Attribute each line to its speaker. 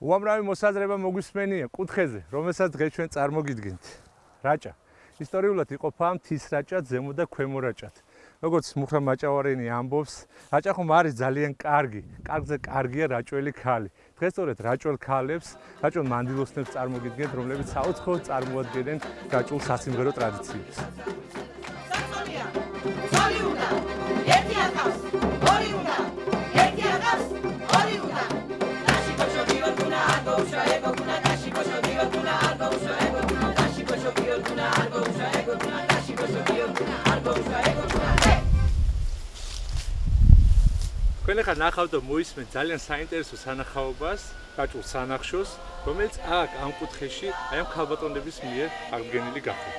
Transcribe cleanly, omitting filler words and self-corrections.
Speaker 1: უამრავი მოსაზრება მოგვისმენია კუთხეზე, რომელსაც დღეს ჩვენ წარმოგიდგენთ. რაჭა. ისტორიულად იყოფა მთის რაჭად, ზემო და ქვემო რაჭად. როგორც მუხრა მაჭავარენი ამბობს, რაჭა ხომ არის ძალიან კარგი, კარგზე კარგია რაჭველი ქალი. დღეს სწორედ რაჭველ ქალებს, რაჭველ მანდილოსნებს წარმოგიდგენთ, რომლებიც საუცხოოდ წარმოადგენენ რაჭულ სასიმღერო ტრადიციებს.
Speaker 2: საქსონია, ზოლი უნდა, ერთი აკავს, ორი უნდა, ერთი აკავს, ორი უნდა. ნაში კოშო გიორგუნა, არგოუშა ეგოგუნა, ნაში კოშო გიორგუნა, არგოუშა ეგოგუნა, ნაში კოშო გიორგუნა, არგოუშა ეგოგუნა, ნაში კოშო გიორგუნა, არგოუშა ეგოგუნა.
Speaker 1: თქვენ ახლა ნახავთ და მოისმენთ ძალიან საინტერესო სანახაობას, რაჭულ სანახშოს, რომელიც აქ ამ კუთხეში, აი ამ ქალბატონების მიერ აღდგენილი გახდა.